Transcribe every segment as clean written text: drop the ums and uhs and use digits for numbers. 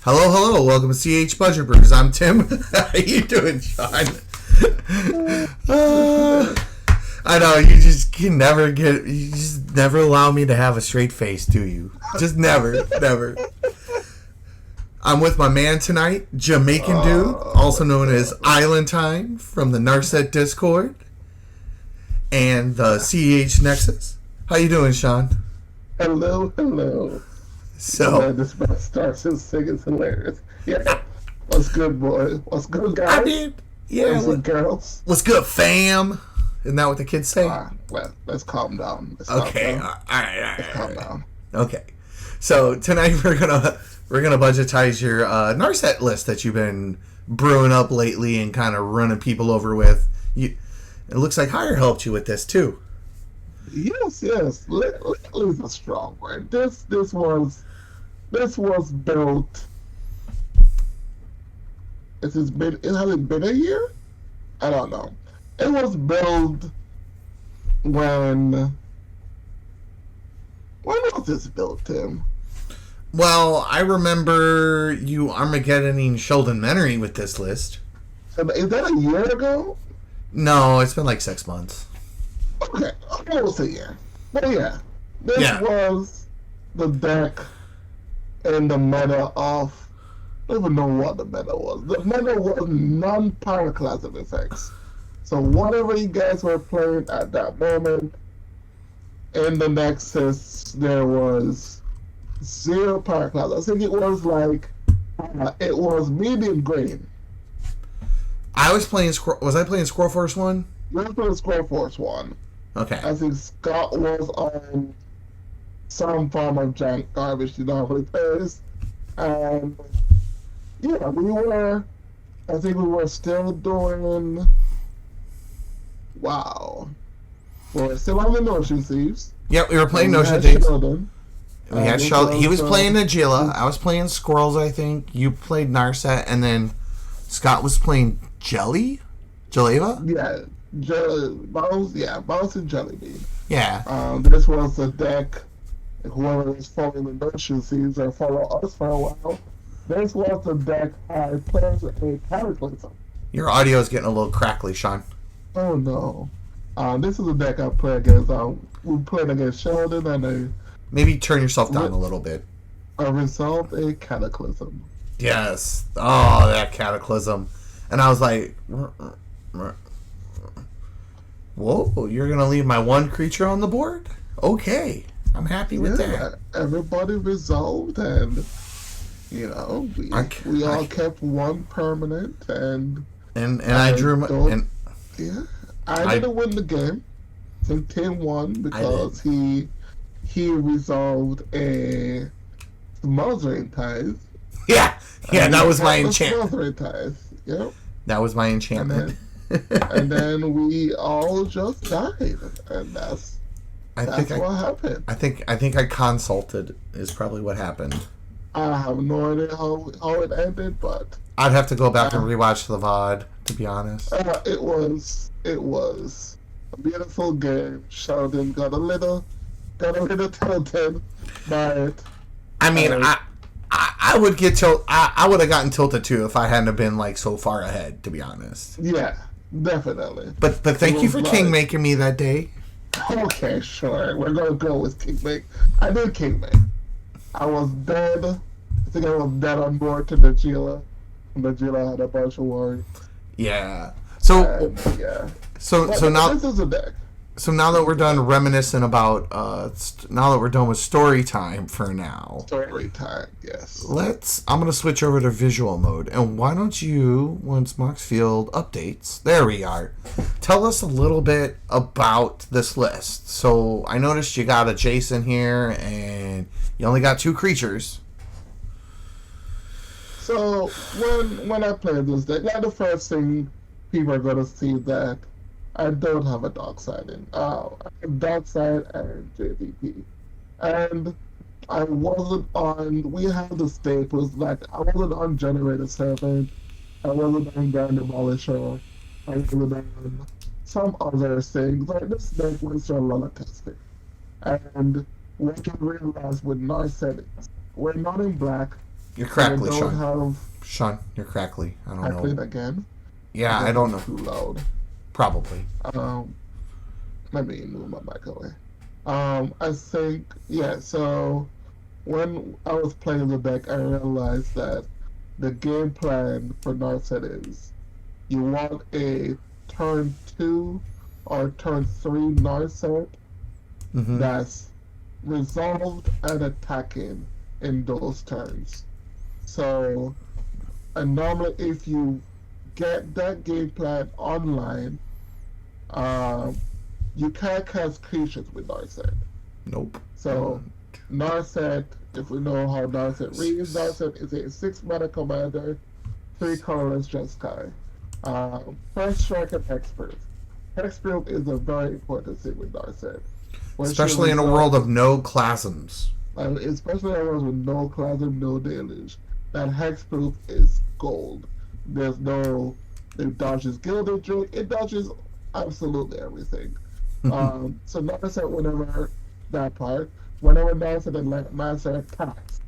Hello, hello. Welcome to cEDH Budget Brews. I'm Tim. How you doing, Sean? I know you just can never get. You just never allow me to have a straight face, do you? Just never, never. I'm with my man tonight, Jamaican Dude, also known as Island Time from the Narset Discord and the cEDH Nexus. How you doing, Sean? Hello, hello. So this starts his singing hilarious. Yeah. What's good, boy? What's good, guys? I did. Yeah. Girls. What's good, fam? Isn't that what the kids say? Well, let's calm down. Okay. All right. Let's calm down. Okay. So tonight we're gonna budgetize your Narset list that you've been brewing up lately and kind of running people over with. It looks like Hire helped you with this too. Yes. Lily's a strong word. This was built. It hasn't been a year? I don't know. It was built when was this built, Tim? Well, I remember you Armageddoning Sheldon Menery with this list. Is that a year ago? No, it's been like 6 months. Okay, almost a year. But yeah, this was the deck in the meta of, I don't even know what the meta was. The meta was non-pyroclasm effects. So whatever you guys were playing at that moment, in the Nexus, there was 0 pyroclasm. I think it was like, it was medium green. Was I playing Squirrel Force 1? You were playing Squirrel Force 1. Okay. I think Scott was on some form of jank garbage he normally plays. And yeah, I think we were still doing, wow. We're still on the Notion Thieves. Yep, we were playing Notion Thieves. Sheldon. We had Sheldon. He was playing Agila. I was playing Squirrels, I think. You played Narset, and then Scott was playing Jaleva? Yeah. Bounce and Jelly Bean. Yeah. This was the deck. Whoever was following the Notion Thieves or follow us for a while, this was the deck I played a Cataclysm. Your audio is getting a little crackly, Sean. Oh no. This is a deck I play against. We played against Sheldon and maybe turn yourself down a little bit. I resolved a Cataclysm. Yes. Oh, that Cataclysm. And I was like, whoa, you're going to leave my one creature on the board? Okay. I'm happy with that. Everybody resolved, and we all kept one permanent, and I drew my I didn't win the game. I think Tim won because he resolved a Smothering Ties. Yeah, that was my enchantment. Smothering Ties. Yep. That was my enchantment. And then we all just died, and that's what happened. I think I consulted is probably what happened. I have no idea how it ended, but I'd have to go back and rewatch the VOD, to be honest. It was a beautiful game. Sheldon got a little tilted by it. I mean, I would get I would have gotten tilted too if I hadn't have been like so far ahead, to be honest. Yeah, definitely. But thank you for kingmaking me that day. Okay, sure. We're gonna go with kingmake. I did kingmake. I was dead. I think I was dead on board to Najila. Najila had a bunch of warriors. Yeah. So now this is a deck. So now that we're done reminiscing about, now that we're done with story time for now. Story time, yes. I'm going to switch over to visual mode. And why don't you, once Moxfield updates, there we are, tell us a little bit about this list. So I noticed you got a Jason here, and you only got 2 creatures. So when I play this deck, the first thing people are going to see that I don't have a dark side in. I have dark side and JVP. And I wasn't on, we have the staples, like I wasn't on Generator Servant, I wasn't on Grand Demolisher, I wasn't on some other things. Like this deck was a lot of testing. And what you realize with Narset is, we're not in black, You're crackly, don't Sean. Have Sean, you're crackly. I don't crackling know. again. Yeah, I don't know. Too loud. Probably. Let me move my mic away. I think so when I was playing the deck, I realized that the game plan for Narset is you want a turn 2 or turn 3 Narset that's resolved and attacking in those turns. So, and normally if you get that game plan online, you can't cast creatures with Narset. Nope. So, Narset, if we know how Narset reads, Narset is a 6 mana commander, 3 colorless Jeskai. First strike and hexproof. Hexproof is a very important thing with Narset. Especially in a world of no clasms. Especially in a world with no clasm, no deluge. That hexproof is gold. It dodges Gilded Drake, it dodges absolutely everything. So Narset, whenever Narset and Narset attacks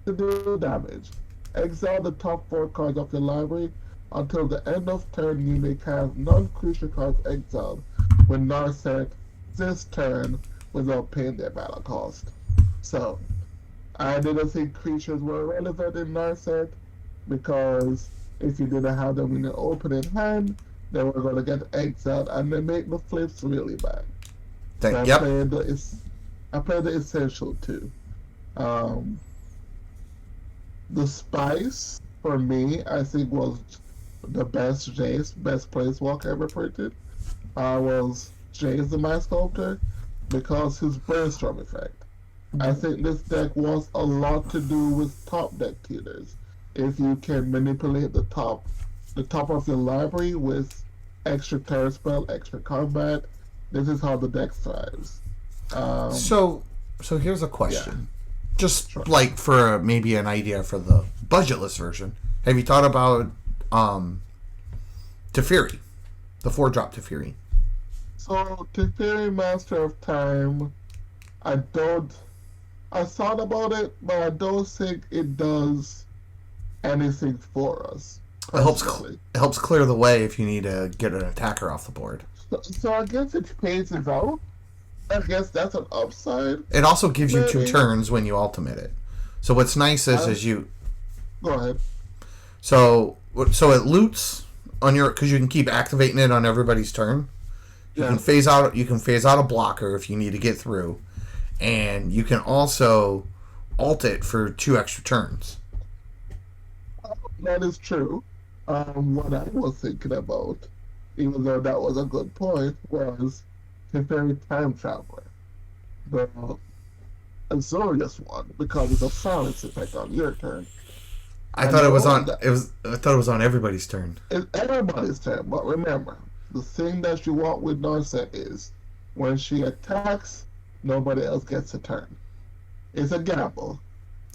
to do damage, exile the top 4 cards of your library. Until the end of turn, you may cast non-creature cards exiled when Narset this turn without paying their battle cost. So, I didn't think creatures were relevant in Narset because if you didn't have them in your opening hand, they were going to get exiled and they make the flips really bad. I played the Essential too. The Spice, for me, I think was the best Placewalk ever printed. Was Jace the Mind Sculptor because his Brainstorm effect. I think this deck wants a lot to do with top deck tuners. If you can manipulate the top of your library with extra terror spell, extra combat, this is how the deck thrives. So here's a question. Yeah. Just like for maybe an idea for the budgetless version, have you thought about Teferi, the 4-drop Teferi? So Teferi, Master of Time, I thought about it, but I don't think it does anything for us. It helps clear the way if you need to get an attacker off the board. So I guess it pays it out. I guess that's an upside. It also gives you 2 turns when you ultimate it. So what's nice is you... Go ahead. So it loots on your... Because you can keep activating it on everybody's turn. You can phase out a blocker if you need to get through. And you can also ult it for 2 extra turns. That is true. What I was thinking about, even though that was a good point, was Teferi Time Traveler. The Azorius one, because it's a silence effect on your turn. I thought it was on everybody's turn. It's everybody's turn, but remember, the thing that you want with Narset is when she attacks, nobody else gets a turn. It's a gamble.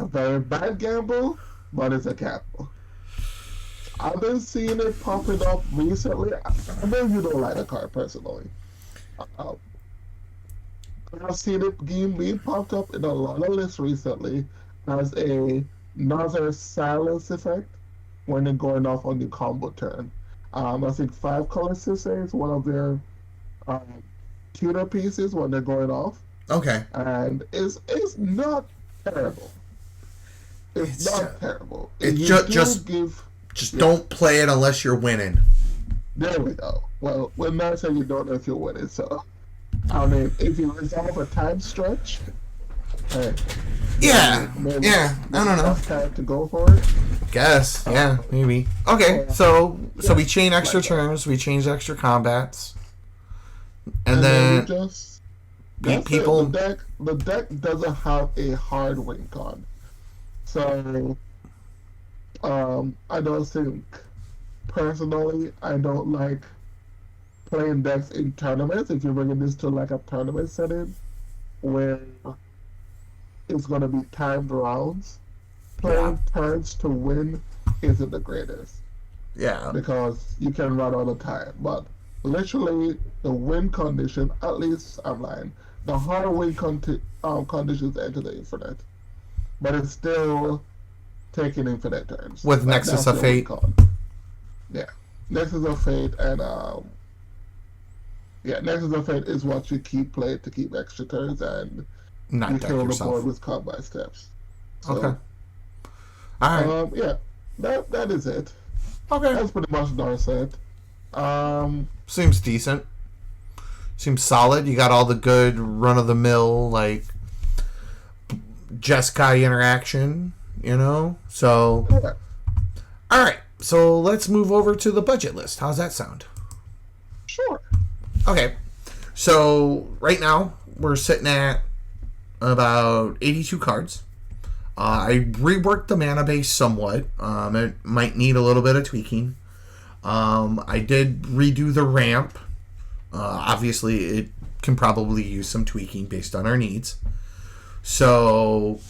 A very bad gamble, but it's a gamble. I've been seeing it popping up recently. I know you don't like the card personally. I've seen it being popped up in a lot of lists recently as another silence effect when they're going off on the combo turn. I think 5 color Sisei is one of their tutor pieces when they're going off. Okay. And it's not terrible. It's not terrible. It's just don't play it unless you're winning. There we go. Well, when I say you don't know if you're winning, so I mean, if you resolve a time stretch, hey, maybe I don't know. Time to go for it. Guess, maybe. Okay, so we chain extra turns, we change extra combats, and then we just beat people. The deck doesn't have a hard win con, so I don't think personally I don't like playing decks in tournaments. If you're bringing this to like a tournament setting where it's going to be timed rounds, playing turns to win isn't the greatest. Yeah. Because you can run all the time. But literally, the win condition, at least I'm lying, the hard win conditions enter the infinite. But it's still taking infinite turns. With Nexus of Fate. Yeah. Nexus of Fate and Nexus of Fate is what you keep playing to keep extra turns, and not you deck kill the yourself. board with combat steps. So, okay. All right. That is it. Okay. That's pretty much Narset. Seems decent. Seems solid. You got all the good run of the mill like Jeskai interaction, you know? So Yeah. Alright, so let's move over to the budget list. How's that sound? Sure. Okay. So right now we're sitting at about 82 cards. I reworked the mana base somewhat. It might need a little bit of tweaking. I did redo the ramp. Obviously, it can probably use some tweaking based on our needs. So,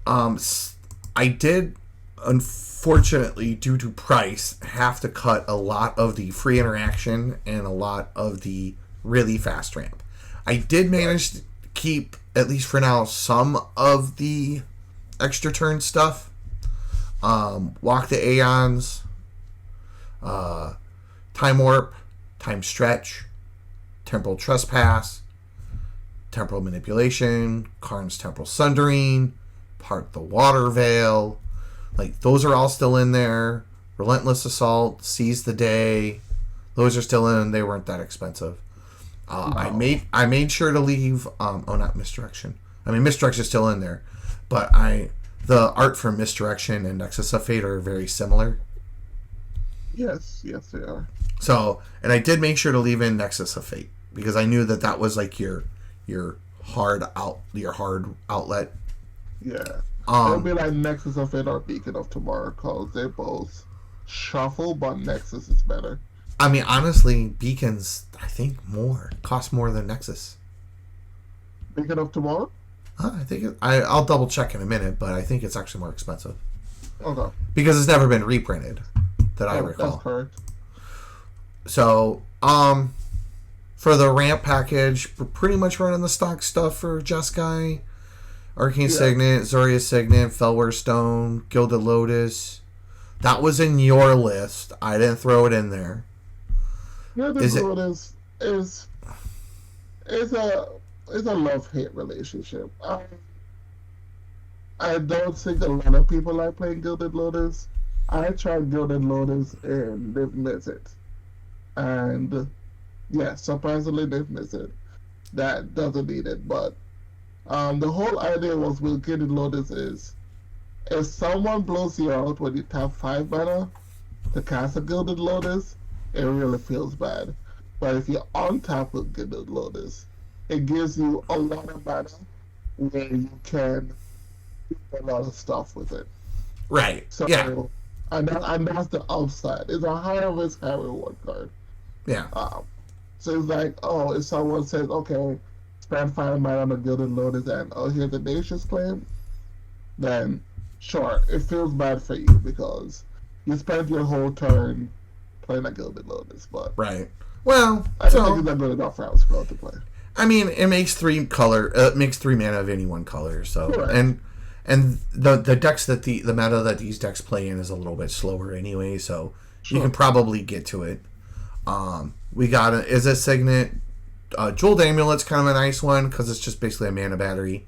I did, unfortunately, due to price, have to cut a lot of the free interaction and a lot of the really fast ramp. I did manage to keep, at least for now, some of the extra turn stuff. Walk the Aeons, Time Warp, Time Stretch, Temporal Trespass, Temporal Manipulation, Karn's Temporal Sundering, Part the Water Veil. Like, those are all still in there. Relentless Assault, Seize the Day. Those are still in. They weren't that expensive. No. I made sure to leave... not Misdirection. I mean, Misdirection is still in there. But the art for Misdirection and Nexus of Fate are very similar. Yes, they are. So, and I did make sure to leave in Nexus of Fate because I knew that was like your hard outlet. Yeah. It'll be like Nexus of Fate or Beacon of Tomorrow because they both shuffle, but Nexus is better. I mean, honestly, Beacon's I think cost more than Nexus. Beacon of Tomorrow? I think I'll double check in a minute, but I think it's actually more expensive. Okay. Because it's never been reprinted that I recall. That's correct. So, for the ramp package, we're pretty much running the stock stuff for Jeskai, Arcane Signet, Zoria Signet, Felware Stone, Gilded Lotus. That was in your list. I didn't throw it in there. Gilded Lotus is a love-hate relationship. I don't think a lot of people like playing Gilded Lotus. I tried Gilded Lotus and they've missed it. And surprisingly they've missed it. That doesn't need it, but the whole idea was with Gilded Lotus is if someone blows you out when you tap 5 mana to cast a Gilded Lotus, it really feels bad. But if you untap with Gilded Lotus, it gives you a lot of mana where you can do a lot of stuff with it. Right. So, and that's the upside. It's a higher risk, high reward card. Yeah. So it's like, if someone says, okay, spend 5 mana on a Gilded Lotus and here's the Nature's Claim, then sure, it feels bad for you because you spent your whole turn playing a Gilded Lotus, but right. Well, I don't think it's not good enough for our spell to play. I mean, it makes 3 mana of any one color. So correct. and the decks that the meta that these decks play in is a little bit slower anyway, so you can probably get to it. We got a Signet. Jeweled Amulet's kind of a nice one because it's just basically a mana battery.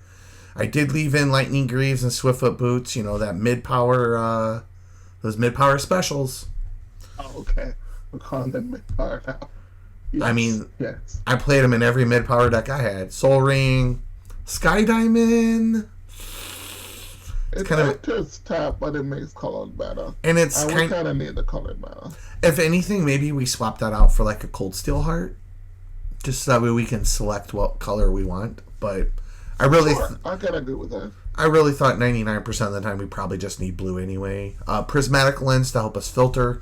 I did leave in Lightning Greaves and Swiftfoot Boots. You know, that mid-power, those mid-power specials. Oh, okay. We're calling them mid-power now. Yes. I mean, I played them in every mid-power deck I had. Soul Ring, Sky Diamond. It's kind of tap, but it makes color better. And it's we kind of need the color better. If anything, maybe we swap that out for like a Cold Steel Heart, just so that way we can select what color we want. But I really, I can agree with that. I really thought 99% of the time we probably just need blue anyway. Prismatic Lens to help us filter.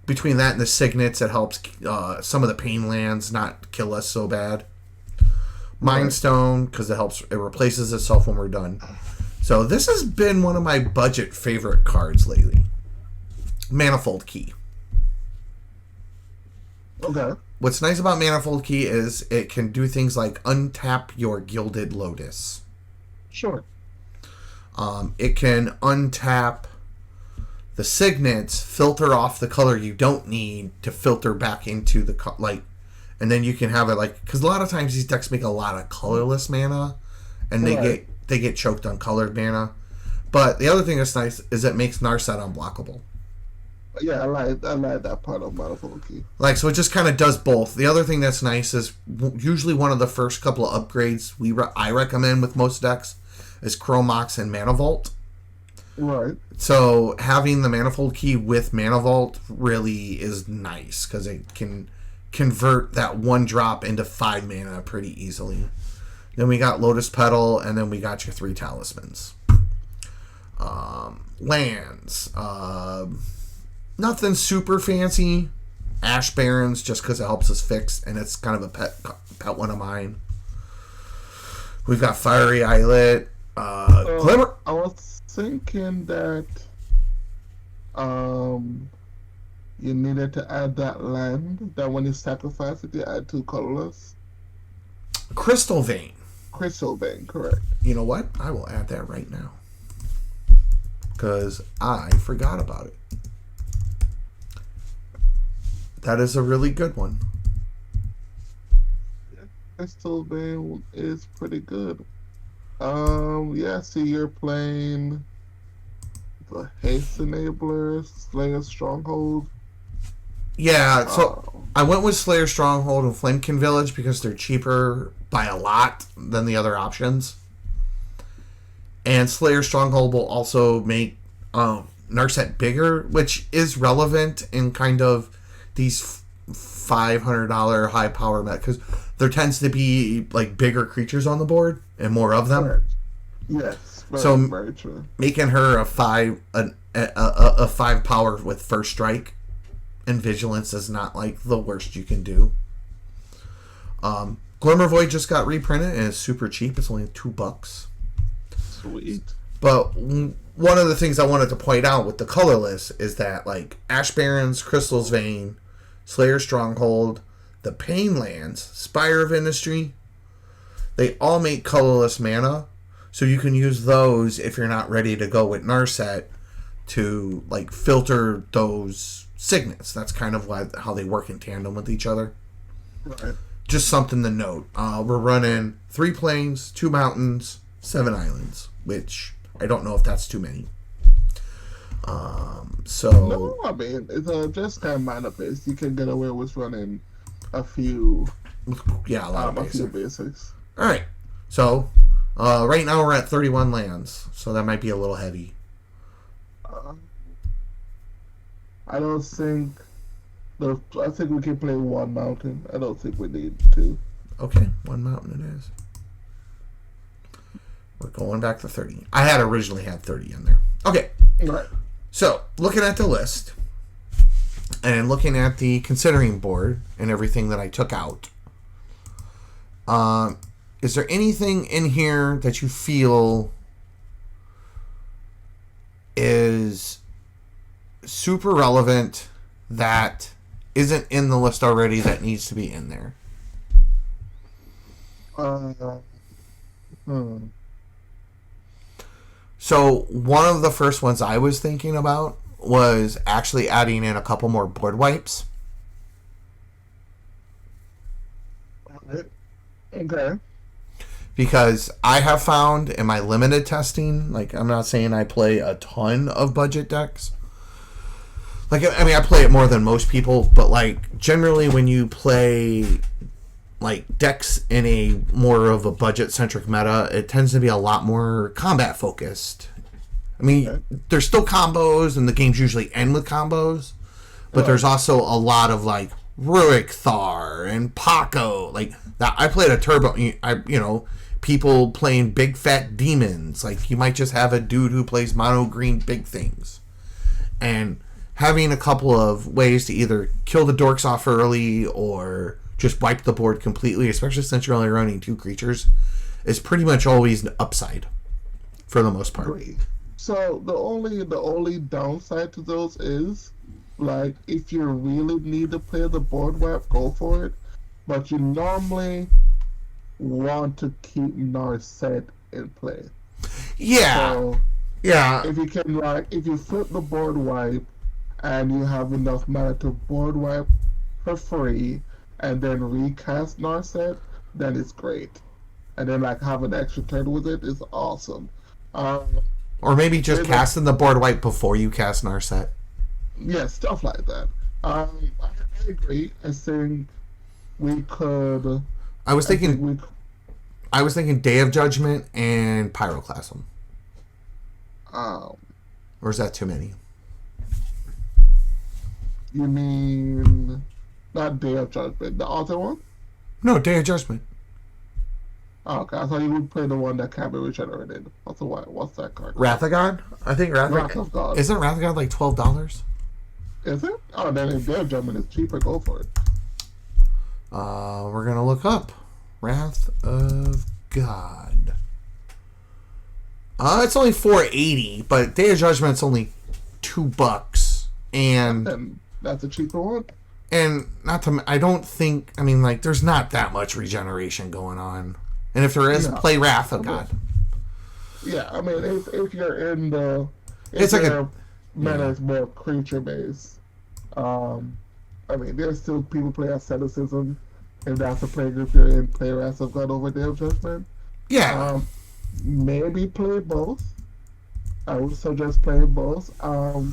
Between that and the Signets, it helps some of the pain lands not kill us so bad. Mind Stone, because it replaces itself when we're done. So this has been one of my budget favorite cards lately. Manifold Key. Okay. What's nice about Manifold Key is it can do things like untap your Gilded Lotus. Sure. It can untap the signets, filter off the color you don't need to filter back into the and then you can have it because a lot of times these decks make a lot of colorless mana, and they get choked on colored mana. But the other thing that's nice is it makes Narset unblockable. Yeah, I like that part of Manifold Key. So it just kind of does both. The other thing that's nice is usually one of the first couple of upgrades I recommend with most decks is Chromox and Mana Vault. Right. So having the Manifold Key with Mana Vault really is nice because it can convert that 1 drop into 5 mana pretty easily. Then we got Lotus Petal, and then we got your 3 Talismans. Lands. Nothing super fancy. Ash Barrens, just because it helps us fix, and it's kind of a pet one of mine. We've got Fiery Islet. Glimmer. I was thinking that you needed to add that land that when you sacrifice it, you add 2 colorless. Crystal Vein. Crystal Vein, correct. You know what? I will add that right now. Because I forgot about it. That is a really good one. Crystal Vein is pretty good. Yeah, see, you're playing the Haste Enabler, Slayer Stronghold. Yeah, so I went with Slayer Stronghold and Flamekin Village because they're cheaper by a lot than the other options. And Slayer Stronghold will also make Narset bigger, which is relevant in kind of these $500 high power met because there tends to be bigger creatures on the board and more of them. Right. Yes, very true. Making her a 5 power with first strike and vigilance is not the worst you can do. Glimmer Void just got reprinted and it's super cheap. It's only $2. Sweet. But one of the things I wanted to point out with the colorless is that Ash Barrens, Crystal's Vein, Slayer Stronghold, the Pain Lands, Spire of Industry, they all make colorless mana, so you can use those if you're not ready to go with Narset to filter those signets. That's kind of how they work in tandem with each other. Right. Just something to note. We're running 3 plains, 2 mountains, 7 islands, which I don't know if that's too many. No, I mean, it's just kind of minor based. You can get away with running a few. Yeah, a lot of a few basics. All right. So right now we're at 31 lands, so that might be a little heavy. I don't think. I think we can play 1 mountain. I don't think we need 2. Okay, 1 mountain it is. We're going back to 30. I had originally had 30 in there. Okay. Right. So, looking at the list and looking at the considering board and everything that I took out, is there anything in here that you feel is super relevant that isn't in the list already that needs to be in there? So one of the first ones I was thinking about was actually adding in a couple more board wipes. Okay. Because I have found in my limited testing, I'm not saying I play a ton of budget decks. I play it more than most people, but generally when you play decks in a more of a budget centric meta, it tends to be a lot more combat focused. There's still combos and the games usually end with combos, but there's also a lot of Rurik Thar and Paco. I played a turbo, people playing big fat demons. You might just have a dude who plays mono green big things. And having a couple of ways to either kill the dorks off early or just wipe the board completely, especially since you're only running 2 creatures, is pretty much always an upside for the most part. So the only downside to those is if you really need to play the board wipe, go for it. But you normally want to keep Narset in play. Yeah. So Yeah. If you flip the board wipe and you have enough mana to board wipe for free and then recast Narset, then it's great. And then like have an extra turn with it is awesome. Or maybe just there's casting the board wipe before you cast Narset. Yeah, stuff like that. I agree. I think we could. I was I think thinking we. I was thinking Day of Judgment and Pyroclasm. Um, Or is that too many? you mean not Day of Judgment, the other one? No, Day of Judgment. Oh, okay, I thought you would play the one that can't be regenerated. What's that card? Wrath of God? I think Wrath of God. Isn't Wrath of God like $12? Is it? Oh, then if Day of Judgment is cheaper, go for it. We're gonna look up Wrath of God. It's only $4.80, but Day of Judgment's only $2, And that's a cheaper one. and not to. I don't think. I mean, like, there's not that much regeneration going on, and if there is, No. play Wrath of God. Yeah, I mean, if you're in the, It's like a mana is more creature based. I mean, there's still people play asceticism. If that's a play group you're in, play Wrath of God over Day of Judgment. Yeah. Maybe play both. I would suggest playing both. So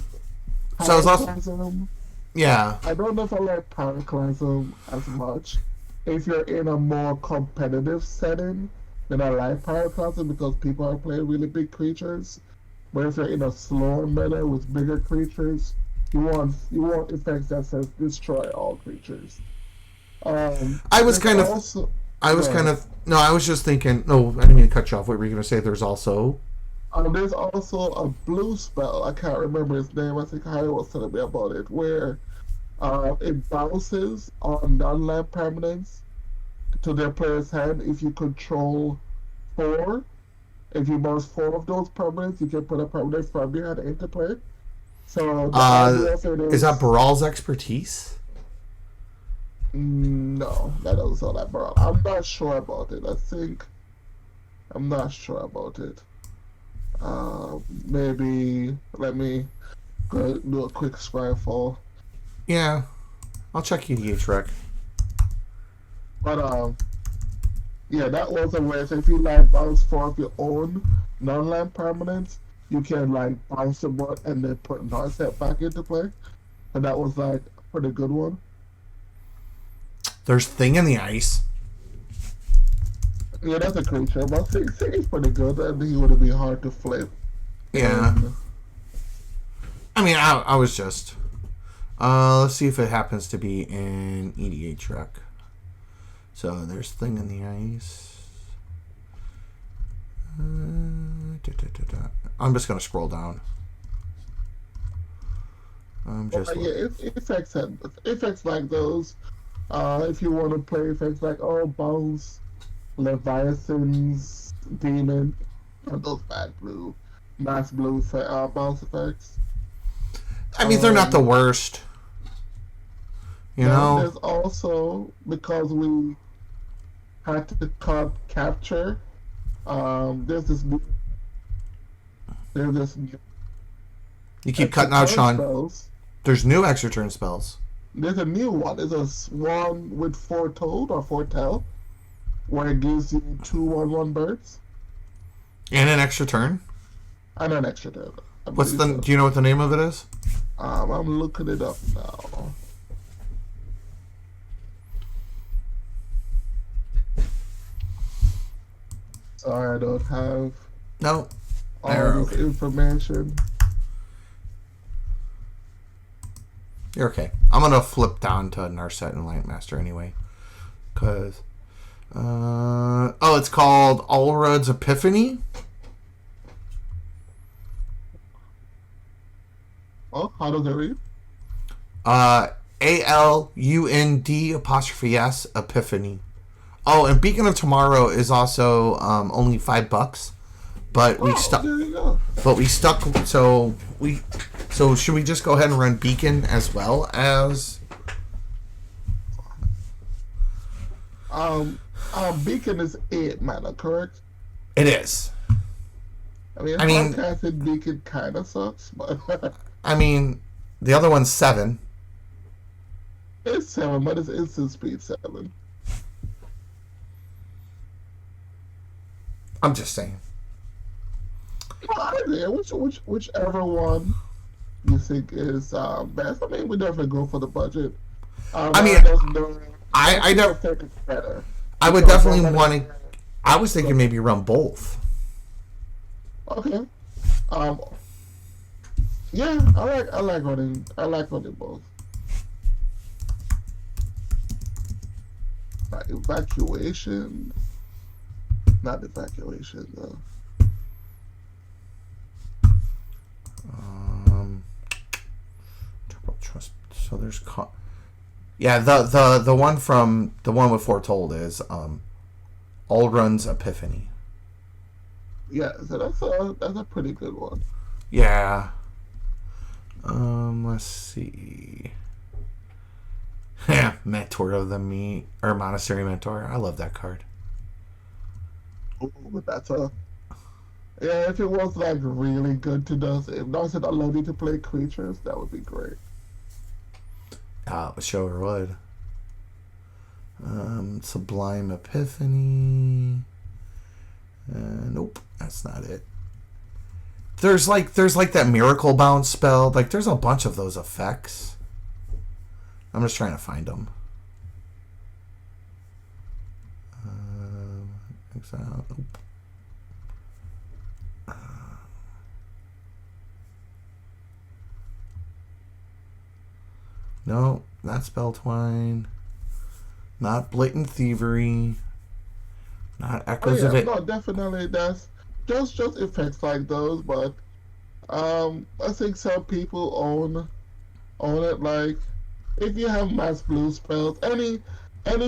it's also Pyroclasm, yeah. I don't know if I like Pyroclasm as much. If you're in a more competitive setting, then I like Pyroclasm because people are playing really big creatures. But if you're in a slower meta with bigger creatures, you want effects that says destroy all creatures. I was kind of also, I was kind of no. I was just thinking. No, I didn't mean to cut you off. What were you going to say? There's also. There's also a blue spell. I can't remember its name. I think Harry was telling me about it, where it bounces on non-land permanents to their player's hand if you control 4. If you bounce 4 of those permanents, you can put a permanent from your hand into play. So the idea of it is that Baral's expertise? No, that doesn't sound like Baral. I'm not sure about it. I'm not sure about it. Maybe let me go do a quick scryfall. Yeah, I'll check cEDH rec. But yeah, that was a way. So if you like bounce 4 of your own non-land permanents, you can like bounce them out and then put Narset back into play, and that was like a pretty good one. There's Thing in the Ice. Yeah, that's a creature, but Thing is pretty good, and he would be hard to flip. Yeah. I mean, I was just. Let's see if it happens to be in EDH rec. So there's Thing in the Ice. I'm just gonna scroll down. I'm just. Yeah, effects like those. If you want to play effects like bounce, Leviathan's Demon, and those bad blue, mass blue bounce effects. I mean, they're not the worst. You know. There's also, because we had to cut capture. There's this. You keep cutting out, Sean. Spells. There's new extra turn spells. There's a new one. There's a swan with 4-toed or 4-tail, where it gives you 2/1/1 birds And an extra turn. and an extra turn. Do you know what the name of it is? I'm looking it up now. Sorry, I don't have No. all this information. You're okay. I'm gonna flip down to Narset and Lightmaster anyway, cause it's called Alrud's Epiphany. Oh, how does it read? ALUND' Epiphany. Oh, and Beacon of Tomorrow is also only $5, but we stuck. There you go. But we stuck. So should we just go ahead and run Beacon as well as? Beacon is 8 mana, correct? It is. I mean, Hardcasted Beacon kind of sucks, but I mean, the other one's 7. it's 7, but it's instant speed 7. I'm just saying. Whichever one you think is best. I mean, we definitely go for the budget. I mean, I don't think it's better. I would definitely want to. I was thinking maybe run both. Okay. Yeah, I like running both. Evacuation. Not evacuation though. Trust. So there's. Yeah, the one with Foretold is All Runs Epiphany. Yeah, so that's a pretty good one. Yeah. Let's see. Yeah, Mentor of the Monastery Mentor. I love that card. Ooh, but that's a yeah. If it was like really good to do, if Narset allowed you to play creatures, that would be great. Sure would. Sublime Epiphany. Nope, that's not it. There's like that Miracle Bounce spell. Like there's a bunch of those effects. I'm just trying to find them. Exile. Nope. No, not Spell Twine. Not Blatant Thievery. Not Echoes of It. No, definitely that's just effects like those, but I think some people own it. Like if you have mass blue spells, any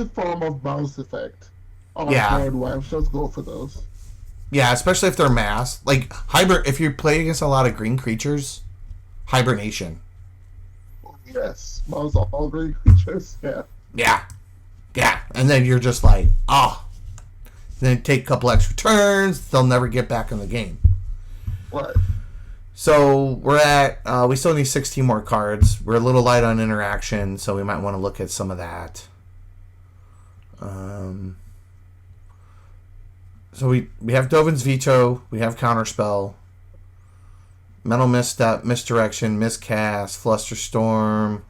form of bounce effect on board wipes, just go for those. Yeah, especially if they're mass. Like if you play against a lot of green creatures, Hibernation. Yes, bounce all green creatures. Yeah. Yeah, and then you're just like, then take a couple extra turns. They'll never get back in the game. Right. So we're at. We still need 16 more cards. We're a little light on interaction, so we might want to look at some of that. So we have Dovin's Veto. We have Counterspell. Mental Misstep, Misdirection, Miscast, Flusterstorm,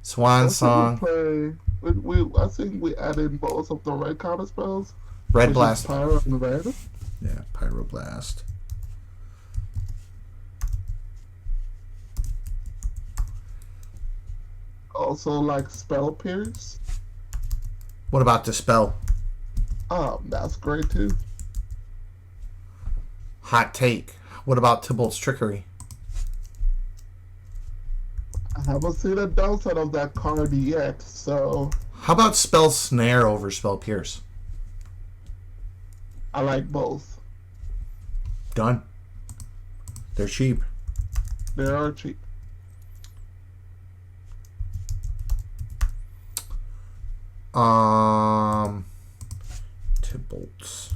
Swan Song. I think we added both of the red counter spells. Red Blast. Pyro and red. Yeah, Pyroblast. Also, like Spell Pierce. What about Dispel? That's great too. Hot Take. What about Tybalt's Trickery? I haven't seen a downside of that card yet, so... How about Spell Snare over Spell Pierce? I like both. Done. They're cheap. They are cheap. Tybalt's.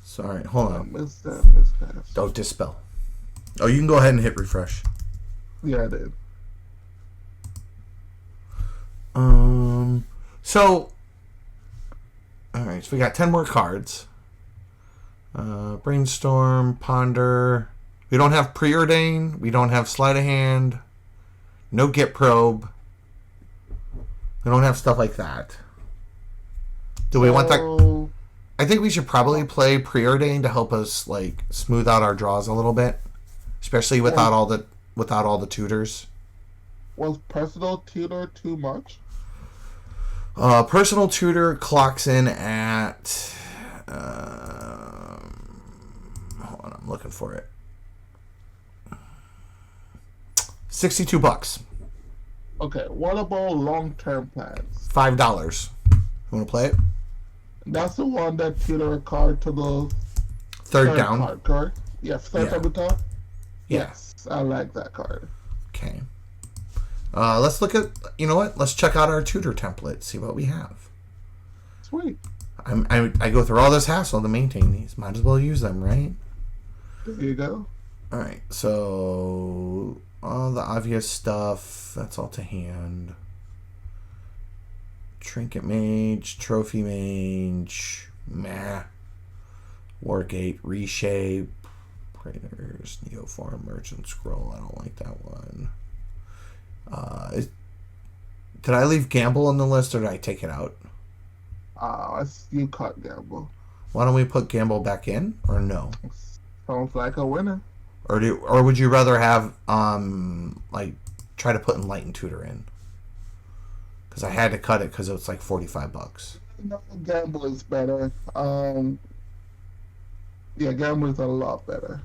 Sorry, hold on. Missed that. Oh, Dispel. Oh, you can go ahead and hit refresh. Yeah, I did. So, alright, so we got 10 more cards. Brainstorm, Ponder. We don't have Preordain. We don't have Sleight of Hand. No Get Probe. We don't have stuff like that. Do we want that? I think we should probably play Preordain to help us like smooth out our draws a little bit, especially without all the tutors. Was Personal Tutor too much? Personal Tutor clocks in at. Hold on, I'm looking for it. $62. Okay, what about long-term plans? $5. You want to play it? That's the one that tutor a card to the third down card, correct? Yes, third from the top. Yeah. Yes, I like that card. Okay. Let's look at. You know what? Let's check out our tutor template. See what we have. Sweet. I go through all this hassle to maintain these. Might as well use them, right? There you go. All right, so all the obvious stuff, that's all to hand. Trinket Mage, Trophy Mage, meh. Wargate, Reshape, Praetors, Neoform, Merchant Scroll. I don't like that one. Did I leave Gamble on the list or did I take it out? You caught Gamble. Why don't we put Gamble back in or no? Sounds like a winner. Or would you rather have try to put Enlightened Tutor in? Because I had to cut it because it was like $45. No, Gamble is better. Yeah, Gamble is a lot better.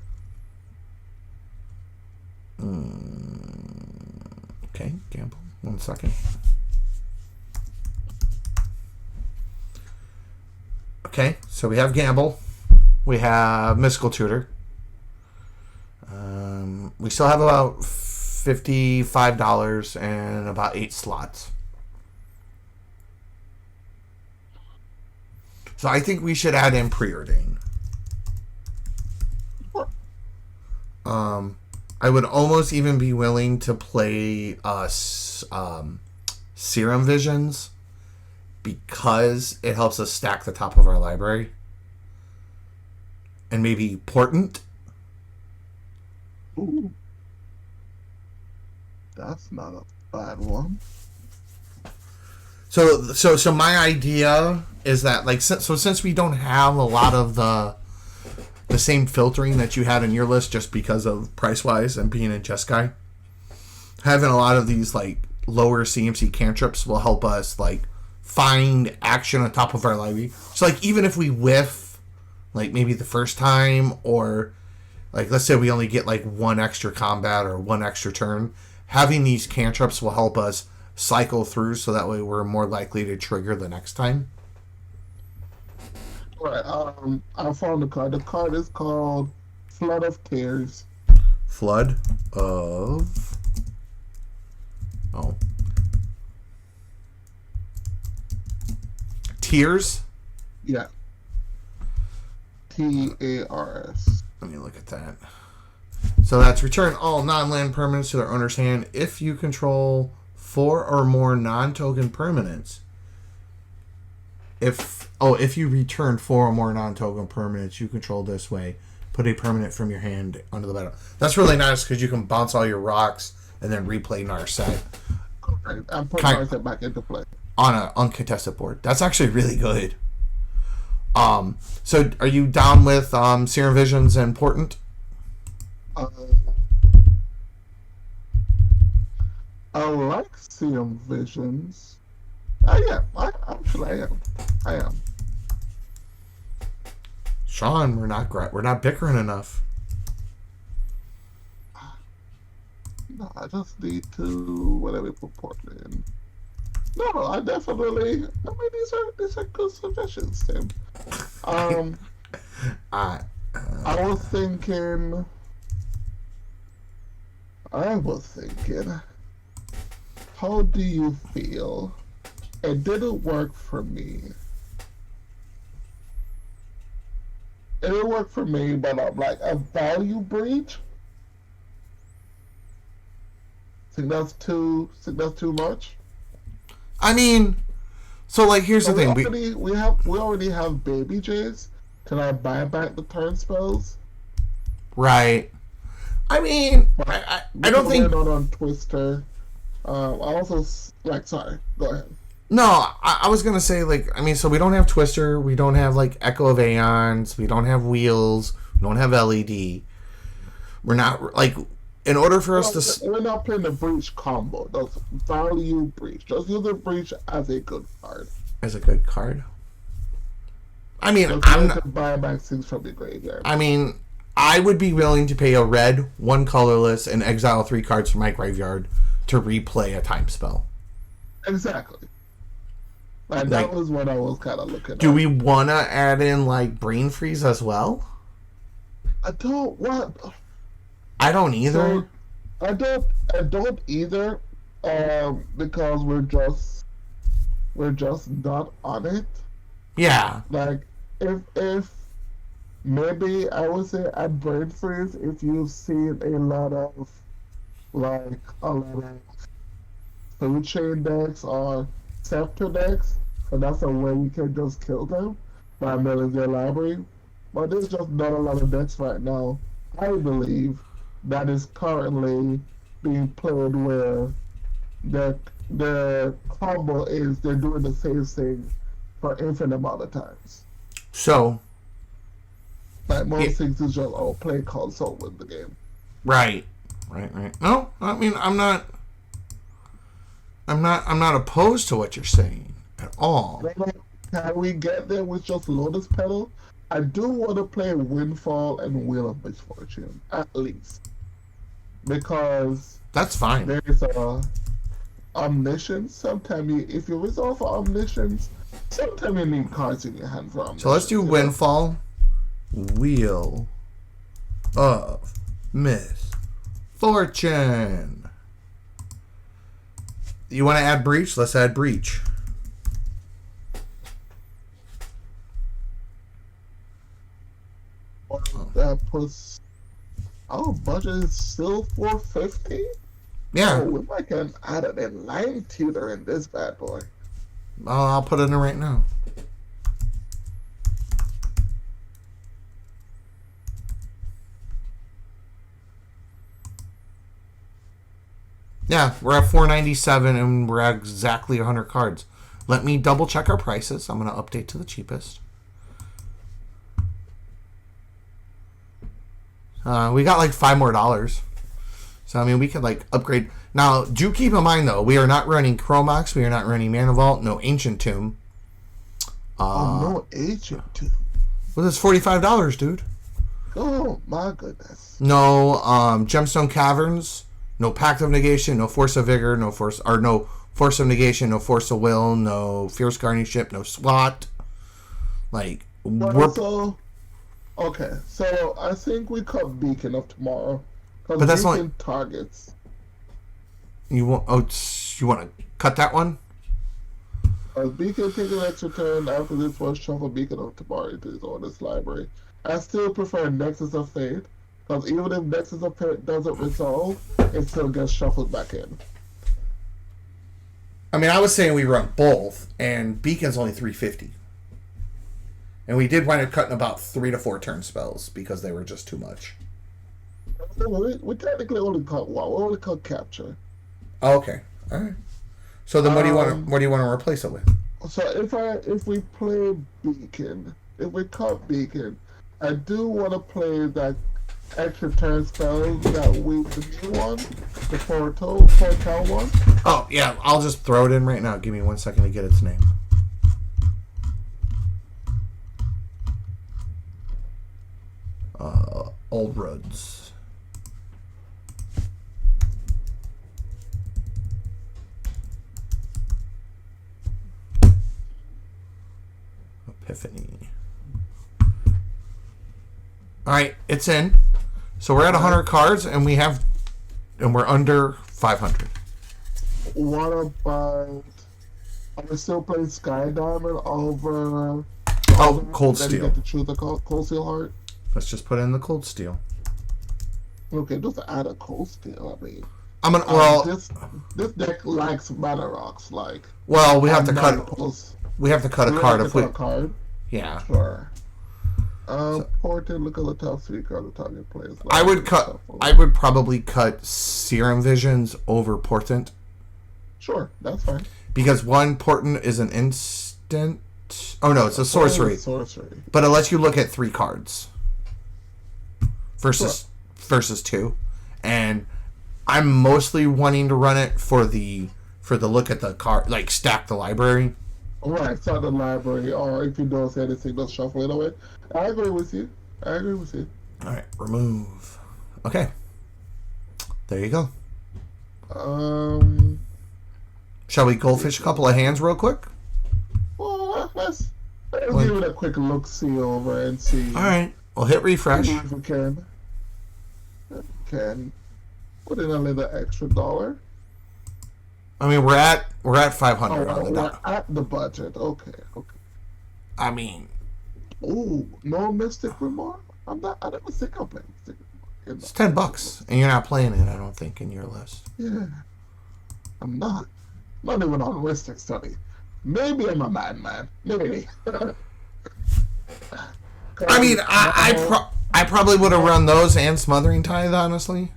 Okay, Gamble. 1 second. Okay, so we have Gamble. We have Mystical Tutor. We still have about $55 and about 8 slots. So I think we should add in Preordain. I would almost even be willing to play Serum Visions because it helps us stack the top of our library. And maybe Portent. Ooh. That's not a bad one. So my idea is that since we don't have a lot of the same filtering that you had in your list just because of price wise and being a chess guy, having a lot of these lower CMC cantrips will help us find action on top of our library. So even if we whiff maybe the first time, or let's say we only get 1 extra combat or 1 extra turn, having these cantrips will help us cycle through so that way we're more likely to trigger the next time. Right. I found the card. The card is called Flood of Tears. Flood of... Oh. Tears? Yeah. Tars. Let me look at that. So that's return all non-land permanents to their owner's hand if you control 4 or more non-token permanents. If you return 4 or more non-token permanents you control this way, put a permanent from your hand onto the battle. That's really nice because you can bounce all your rocks and then replay Narset. Right. I'm putting Narset back into play on an uncontested board. That's actually really good. So are you down with Serum Visions and Portent? I like Serum Visions. I am. Sean, we're not bickering enough. No, I just need to whatever put Portland in. No, I definitely. I mean, these are good suggestions, Tim. I was thinking. How do you feel? It didn't work for me. It didn't work for me, but I'm a value breach. Think that's too much. I mean, so here's the thing. We already have Baby Jays. Can I buy back the turn spells? Right. I mean, I don't think. Not on Twister. I also sorry. Go ahead. No, I was gonna say so we don't have Twister, we don't have Echo of Aeons, we don't have Wheels, we don't have LED. We're not in order for us to. We're not playing the Breach combo. That's value Breach. Just use the Breach as a good card. As a good card. I mean, I'm not buy back things from the graveyard. I mean, I would be willing to pay a red, 1 colorless, and exile 3 cards from my graveyard to replay a time spell. Exactly. That was what I was kind of looking at. Do we want to add in Brain Freeze as well? I don't want. I don't either. So, I don't either. Because we're just not on it. Yeah. Like, if maybe I would say at Brain Freeze, if you've seen a lot of food chain decks or scepter decks, and that's a way you can just kill them by milling their library. But there's just not a lot of decks right now, I believe, that is currently being played where the combo is they're doing the same thing for infinite amount of times. So, Like most things is just play console with the game. Right. No, I mean I'm not opposed to what you're saying at all. Can we get there with just Lotus Petal? I do want to play Windfall and Wheel of Misfortune, at least. Because that's fine. There's Omniscience. Sometimes if you resolve for Omniscience, sometimes you need cards in your hand for Omniscience. So let's do Windfall, Wheel of Misfortune. You want to add Breach? Let's add Breach. That puts our budget is still $450. Yeah. Oh, we might can add an inline tutor in this bad boy. I'll put it in right now. Yeah, we're at $497 and we're at exactly 100 cards. Let me double check our prices. I'm going to update to the cheapest. We got like $5 more. So, I mean, we could like upgrade. Now, do keep in mind, though, we are not running Chromox. We are not running Mana Vault. No Ancient Tomb. No Ancient Tomb. Well, that's $45, dude. Oh, my goodness. No Gemstone Caverns. No Pact of Negation. No Force of Vigor. No Force of Negation. No Force of Will. No Fierce Guardianship. No SWAT. Like, okay, so I think we cut Beacon up tomorrow. But that's Beacon only targets. You want to cut that one? Beacon take an extra turn after this one. Shuffle Beacon up tomorrow into his honest library. I still prefer Nexus of Fate, because even if Nexus of Fate doesn't resolve, it still gets shuffled back in. I mean, I was saying we run both, and Beacon's only $350. And we did wind up cutting about 3 to 4 turn spells because they were just too much. We technically only cut one. We only cut Capture. Oh, okay, all right. So then, what do you want to replace it with? So if we play Beacon, if we cut Beacon, I do want to play that extra turn spell that the new one, the Portal one. Oh yeah, I'll just throw it in right now. Give me 1 second to get its name. Old Roads. Epiphany. All right, it's in. So we're at 100 cards, and we're under 500. What about? Are we still playing Sky Diamond over? Cold Steel. You get to choose the Cold Steel Heart. Let's just put in the Cold Steel. Okay, just add a Cold Steel. I mean, this deck likes Mana Rocks. Like, well, we have to cut. We have to cut a card if we. Card. Yeah. Sure. Portent. Look at the top 3 cards the target players. I would probably cut Serum Visions over Portent. Sure, that's fine. Because one Portent is an instant. Oh no, it's a sorcery. But it lets you look at 3 cards. Versus 2, and I'm mostly wanting to run it for the look at the card, like stack the library. Right, stack the library, or if you don't say anything, just shuffle it away. I agree with you. All right, remove. Okay, there you go. Shall we goldfish a couple of hands real quick? Well, let's give it a quick look, see over, and see. All right, we'll hit refresh. If we can put in a little extra $1. I mean, we're at 500 on the dot. We're at the budget. Okay. I mean, Ooh, no Mystic Remark? I never think I'm playing Mystic Remark. It's $10, and you're not playing it, I don't think, in your list. Yeah, I'm not. Not even on Mystic Study. Maybe I'm a madman. Maybe. I mean, I probably would have run those and Smothering Tithe, honestly.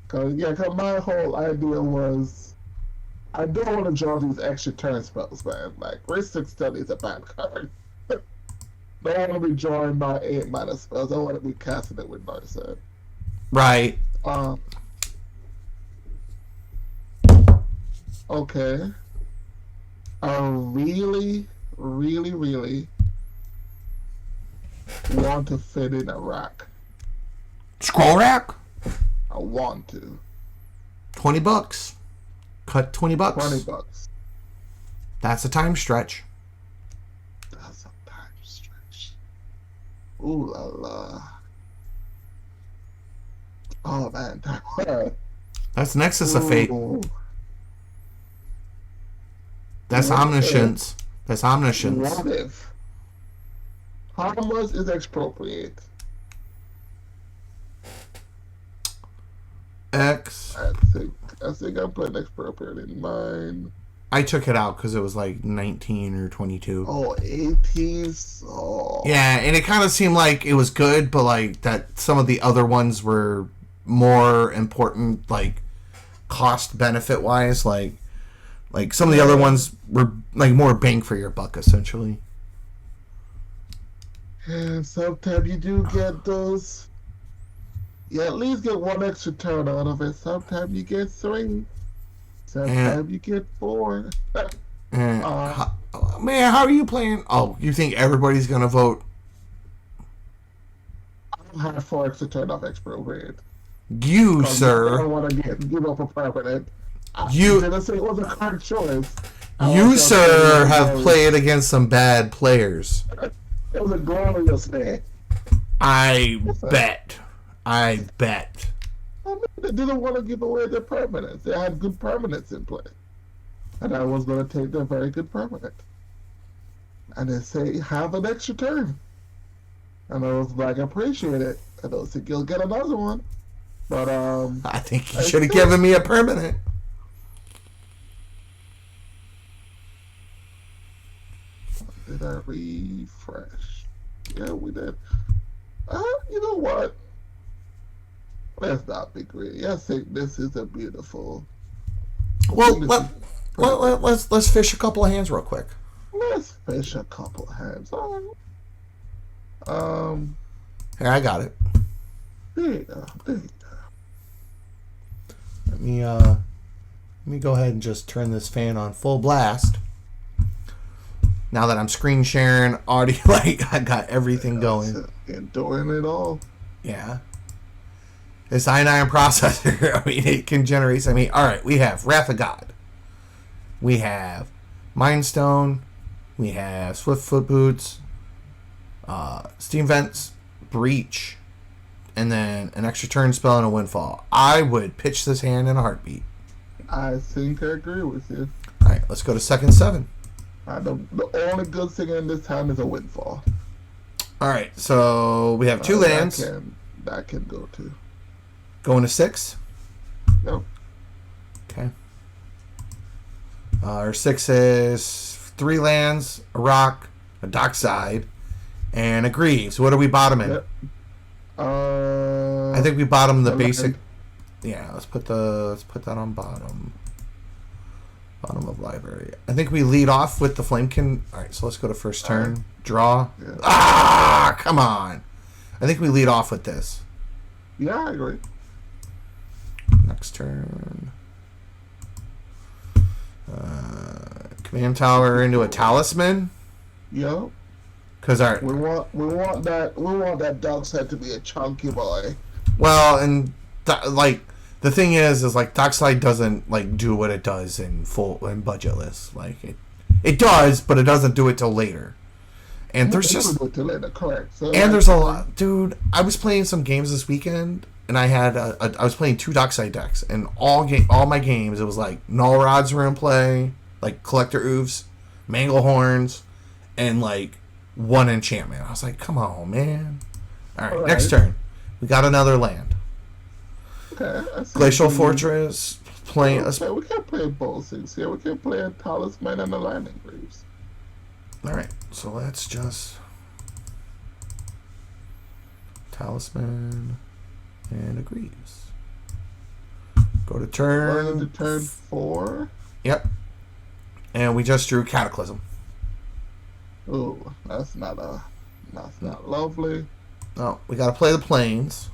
Cause my whole idea was, I don't want to draw these extra turn spells, man. Like, Mystic Study is a bad card. I don't want to be drawing my 8 mana spells. I want to be casting it with Narset. Right. Okay. I really, really, really want to fit in a rack. Scroll rack? I want to. $20. Cut $20. $20. That's a time stretch. That's a time stretch. Ooh la la. Oh man. That's Nexus of Fate. That's omniscience. That's omniscience. What if? How much is expropriate? X. I think I'm putting expropriate in mine. I took it out because it was like 19 or 22. Oh, 80s? Oh. Yeah, and it kind of seemed like it was good, but like that some of the other ones were more important, like cost benefit wise. Like some of the other ones were like more bang for your buck, essentially. And sometimes you do get those. You at least get one extra turn out of it. Sometimes you get 3. Sometimes you get 4. Man, how are you playing? Oh, you think everybody's gonna vote? I don't have 4 extra turn off expropriate. You, sir. I don't want to give up a permanent. You didn't say it was a card choice. You, sir, have played against some bad players. It was a glorious day. I bet. I mean, they didn't want to give away their permanents. They had good permanents in play. And I was going to take their very good permanent. And they say, have an extra turn. And I was like, I appreciate it. I don't think you'll get another one. But, I think you should have given me a permanent. Did I refresh? Yeah, we did. You know what? Let's not be greedy. I think this is a beautiful. Well, let's fish a couple of hands real quick. Let's fish a couple of hands. All right. Here, I got it. There you go. Let me go ahead and just turn this fan on full blast. Now that I'm screen sharing audio, like I got everything going. Enjoying it all. Yeah. This i9 processor, I mean, it can generate. I mean, all right, we have Wrath of God. We have Mind Stone. We have Swift Foot Boots. Steam Vents, Breach, and then an extra turn spell and a Windfall. I would pitch this hand in a heartbeat. I think I agree with you. All right, let's go to second 7. The only good thing in this hand is a Windfall. All right, so we have 2 lands. That can go too. Going to 6? Yep. Okay. Our 6 is 3 lands, a rock, a dockside, and a Greaves. What are we bottoming? Yep. I think we bottom the basic. Yeah, let's put that on bottom. Bottom of library. I think we lead off with the Flamekin. All right, so let's go to first turn. Draw. Yeah. Ah, come on. I think we lead off with this. Yeah, I agree. Next turn. Command Tower into a Talisman. Yep. Because we want that dog set to be a chunky boy. Well, and the thing is like Dockside doesn't like do what it does in budgetless. Like it does, but it doesn't do it till later. And there's just correct. So and there's a lot, dude. I was playing some games this weekend, and I had I was playing 2 Dockside decks, and all my games it was like Null Rods were in play, like Collector Oofs, Manglehorns, and like 1 enchantment. I was like, come on, man. All right, next turn. We got another land. Okay. Glacial Fortress. Playing. Okay, we can play both things here. We can play a Talisman and a Landing Greaves. All right, so let's just Talisman and a Greaves. Go to turn. Turn 4. Yep. And we just drew Cataclysm. Ooh, that's not lovely. No, we got to play the plains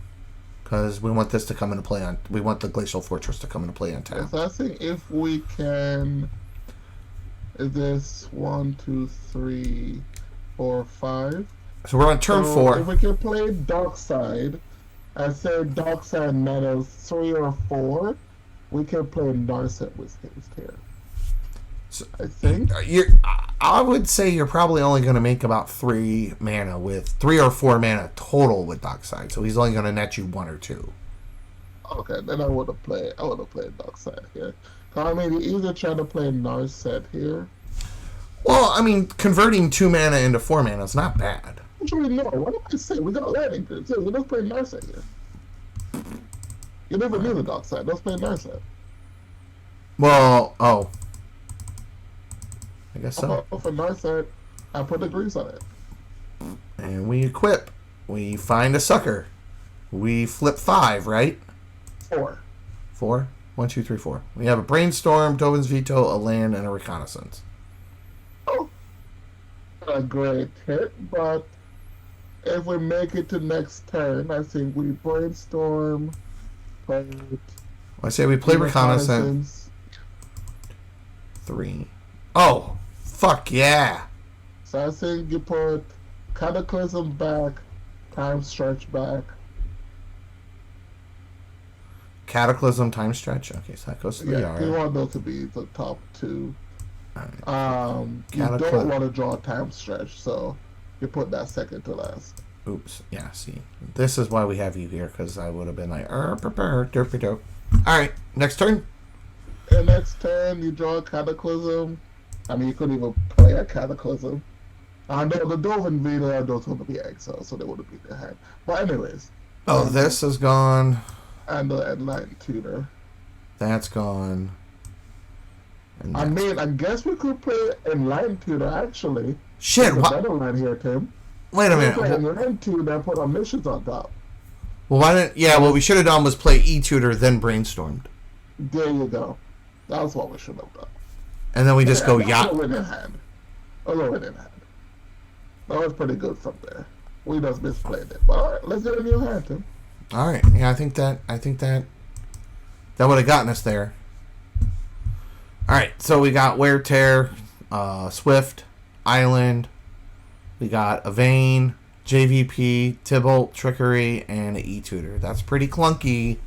because we want this to come into play on. We want the Glacial Fortress to come into play on tap. So I think if we can, is this 1, 2, 3, 4, 5? So we're on turn 4. If we can play Dark Side, I said Dark Side matters 3 or 4. We can play Narset with his here. So, I think I would say you're probably only going to make about 3 mana with 3 or 4 mana total with Darkside. So he's only going to net you 1 or 2. Okay, then I would have played Darkside here. I mean, you either try to play Narset here. Well, I mean, converting 2 mana into 4 mana is not bad. What do we know? What do I say? We got Landing Grid too. Let's play Narset here. You never knew the Darkside. Let's play Narset. Well, I guess so. For Narset, I put the grease on it. And we equip. We find a sucker. We flip 5, right? 4. 4? 1, 2, 3, 4. We have a Brainstorm, Dovin's Veto, a land, and a Reconnaissance. Oh, a great hit, but if we make it to next turn, I think we Brainstorm. I say we play Reconnaissance. 3. Oh, fuck yeah. So I think you put Cataclysm back, Time Stretch back. Cataclysm, Time Stretch. Okay, so that goes to the yard. You want those to be the top 2. Right. You don't want to draw Time Stretch, so you put that second to last. Oops. Yeah, see. This is why we have you here, because I would have been like, prepare, derpy dope. Alright, next turn. And next turn, you draw a Cataclysm. I mean, you couldn't even play a Cataclysm. I know the Dovin Vita are those going to be exiled, so they would have beat their hand. But anyways. Oh, this is gone. And the Enlightened Tutor. That's gone. And I mean, I guess we could play Enlightened Tutor, actually. Shit, what? Better line here, Tim. Wait a minute. Enlightened Tutor and put our missions on top. Well, why didn't... Yeah, what we should have done was play E-Tutor, then Brainstormed. There you go. That's what we should have done. And then we just go yacht. A little in hand. That was pretty good from there. We just misplayed it. But alright, let's get a new hand, Tim. Alright, yeah, I think that would have gotten us there. Alright, so we got Wear Tear, Swift, Island, we got Evane, JVP, Tybalt, Trickery, and E-Tutor. That's pretty clunky.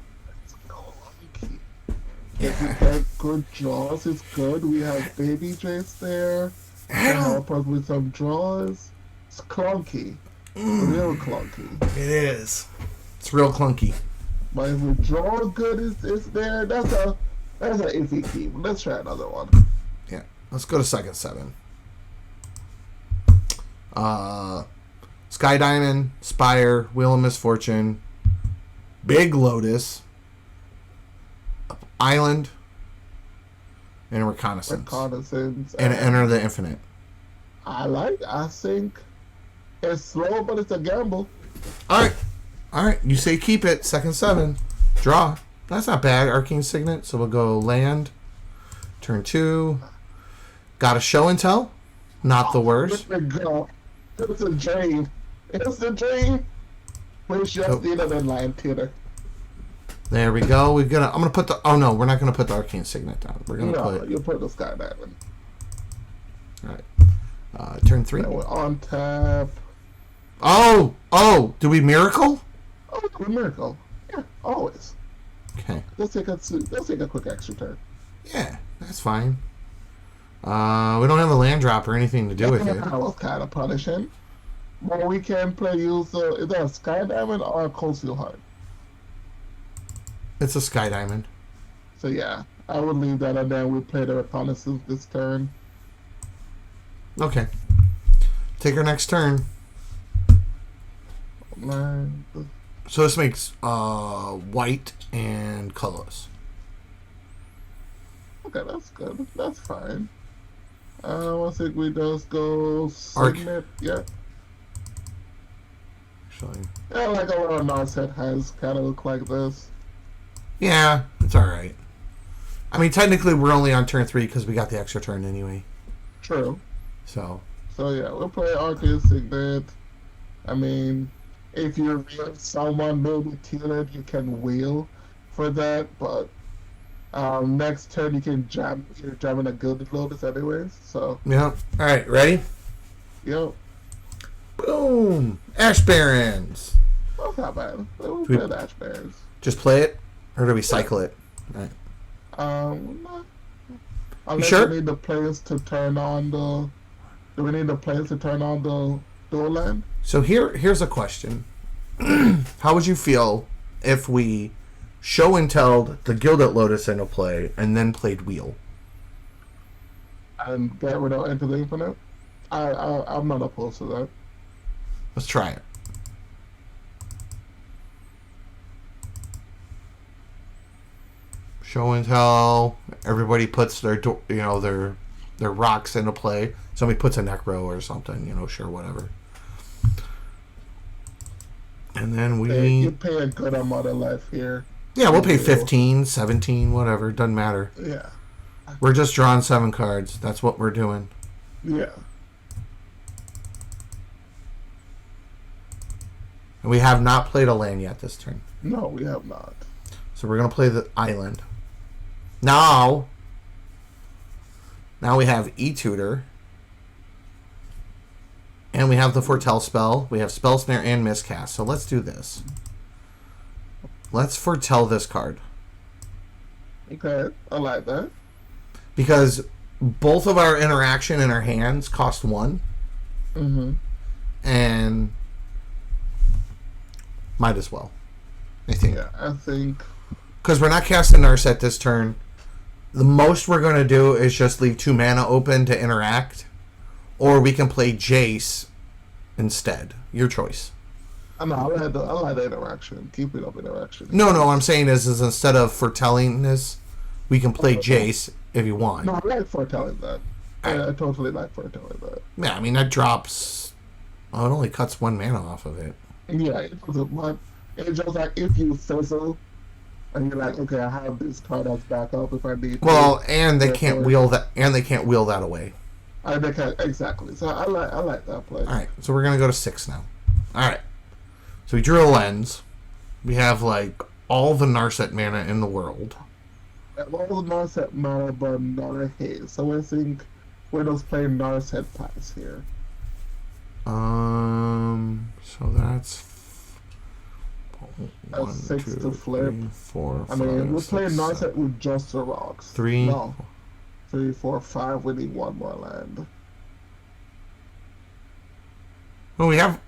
If we have good draws, it's good. We have Baby Jace there to help us with some draws. It's clunky. Real clunky. It is. It's real clunky. But if we draw good, it's there. That's an iffy key. Let's try another one. Yeah. Let's go to second 7. Sky Diamond, Spire, Wheel of Misfortune, Big Lotus, Island, and Reconnaissance. And Enter the Infinite. I think it's slow, but it's a gamble. Alright. You say keep it. Second 7. Draw. That's not bad. Arcane Signet. So we'll go land. Turn 2. Got a Show and Tell. Not the worst. It's a dream. Wish just the other line tutor. There we go. I'm gonna put the. Oh no, we're not gonna put the Arcane Signet down. We're gonna put. You put the Sky Diamond. Alright. Turn 3. Now we're on tap. Oh! Do we miracle? Oh, we miracle. Yeah, always. Okay. Let's take a quick extra turn. Yeah, that's fine. We don't have a land drop or anything to do with it. That was kind of punishing. But we can use is that a Sky Diamond or a Cold Steel Heart? It's a Sky Diamond. So yeah, I would leave that, and then we play the Reconnaissance this turn. Okay. Take our next turn. So this makes white and colorless. Okay, that's good. That's fine. I think we just go Signet. Yeah. Actually. Yeah, like a lot of Narset has kind of look like this. Yeah, it's alright. I mean, technically we're only on turn 3 because we got the extra turn anyway. True. So yeah, we'll play Arcade Signet. I mean, if you're someone maybe tailored, you can wheel for that, but next turn you can jam. You're jamming a Gilded Lotus anyways, so. Yeah. Alright, ready? Yep. Boom! Ash Barons! That's not bad. We'll play the Ash Barons. Just play it? Or do we cycle it? Right. Unless sure? we need the players to turn on the... Do we need the players to turn on the dual land? So here's a question. How would you feel if we show and tell the Gilded Lotus into play and then played Wheel? And get rid of Into the Infinite? I'm not opposed to that. Let's try it. Show and tell. Everybody puts their their rocks into play. Somebody puts a Necro or something. Sure, whatever. And then you pay a good amount of life here. Yeah, we'll pay 15, 17, whatever. Doesn't matter. Yeah. We're just drawing 7 cards. That's what we're doing. Yeah. And we have not played a land yet this turn. No, we have not. So we're going to play the island. Now we have E-Tutor. And we have the Foretell spell. We have Spell Snare and Miscast. So let's do this. Let's foretell this card. Okay, I like that. Because both of our interaction in our hands cost 1. Mm-hmm. And might as well, I think. Yeah, I think... Because we're not casting Narset this turn. The most we're going to do is just leave 2 mana open to interact. Or we can play Jace instead. Your choice. I like the interaction. Keep it up interaction. No, what I'm saying is instead of foretelling this, we can play Jace if you want. No, I like foretelling that. I totally like foretelling that. Yeah, I mean, that drops... Oh, it only cuts 1 mana off of it. Yeah, it's just like if you fizzle and you're like, okay, I have this card as backup if I need. Well, and they can't wheel that. And they can't wheel that away. They can't, exactly. So I like that play. All right, so we're gonna go to 6 now. All right, so we drew a lens. We have like all the Narset mana in the world. All the Narset mana, but not a haze. So I think we're just playing Narset pass here. So that's 1, 6 2, to flip. 3, 4, 5, I mean, we're 6, playing Narset 7. with just the rocks. 3. No. 3, 4, 5. We need 1 more land. Well, we have.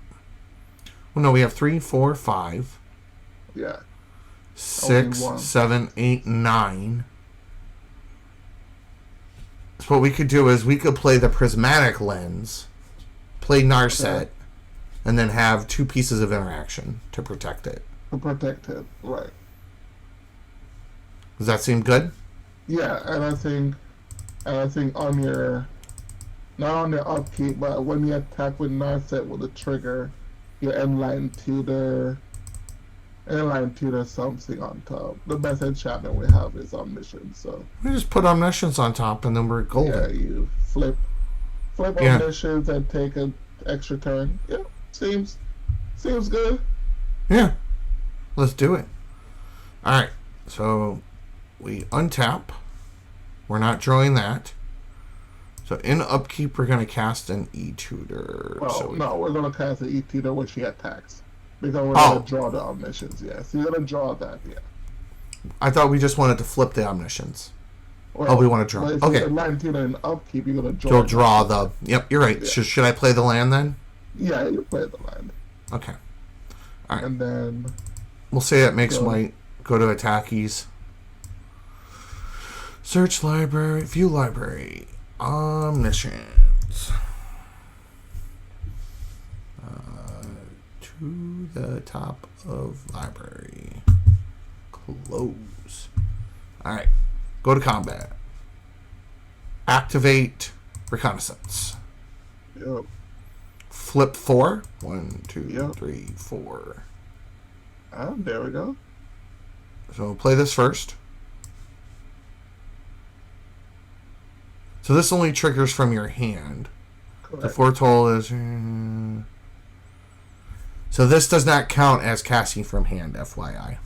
Well, no, we have 3, 4, 5. Yeah. 6, 7, 8, 9. So what we could do is we could play the Prismatic Lens, play Narset, and then have 2 pieces of interaction to protect it. To protect it, right. Does that seem good? Yeah, and I think on your, not on your upkeep, but when you attack with Narset with a trigger, your inline tutor something on top. The best enchantment we have is Omniscience, so. We just put Omniscience on top and then we're golden. Yeah, you flip Omniscience and take an extra turn. Yeah, seems good. Yeah, let's do it. Alright, so we untap. We're not drawing that. So in upkeep, we're going to cast an E-Tutor. Well, no, we're going to cast an E-Tutor when she attacks. Because we're going to draw the Omniscience, yeah. So you're going to draw that, yeah. I thought we just wanted to flip the Omniscience. Well, we want to draw. If okay. You're 19 in upkeep, you're going to draw. You'll draw the... Yep, you're right. Yeah. Should I play the land then? Yeah, you play the land. Okay. All right. And then... We'll say that makes white go to attackies. Search library. View library. Omniscience. to the top of library. Close. Alright. Go to combat. Activate reconnaissance. Yep. Flip 4. 1, 2, Yep. 3, 4. There we go. So play this first. So this only triggers from your hand. Correct. The foretold is... So this does not count as casting from hand, FYI.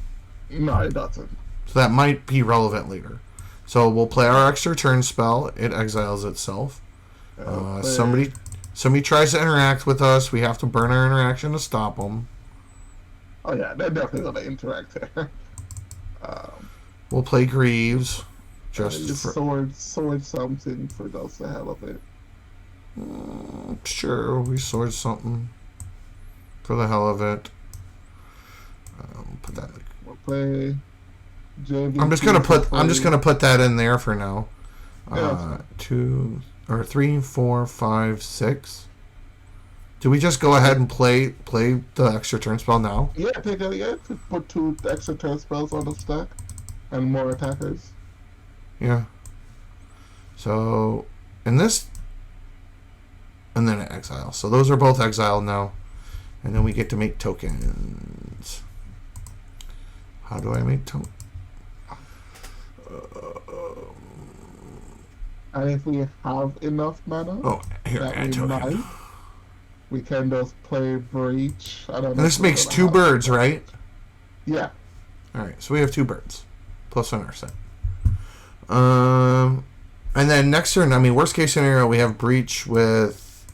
No, it doesn't. So that might be relevant later. So we'll play our extra turn spell. It exiles itself. Somebody tries to interact with us. We have to burn our interaction to stop them. Oh yeah, they're definitely gonna interact there. We'll play Greaves. Just for... sword something for just the hell of it. Sure, we sword something for the hell of it. Put that. We'll play. JVP I'm just gonna put that in there for now. Yeah, 2 or 3, 4, 5, 6. Do we just go ahead and play the extra turn spell now? Yeah, put 2 extra turn spells on the stack and more attackers. Yeah. So, and this, and then exile. So those are both exiled now, and then we get to make tokens. How do I make tokens? And if we have enough mana, we can just play Breach. I don't know. And this makes 2 birds, right? Yeah. Alright, so we have 2 birds. Plus a Narset. And then next turn, I mean, worst case scenario, we have Breach with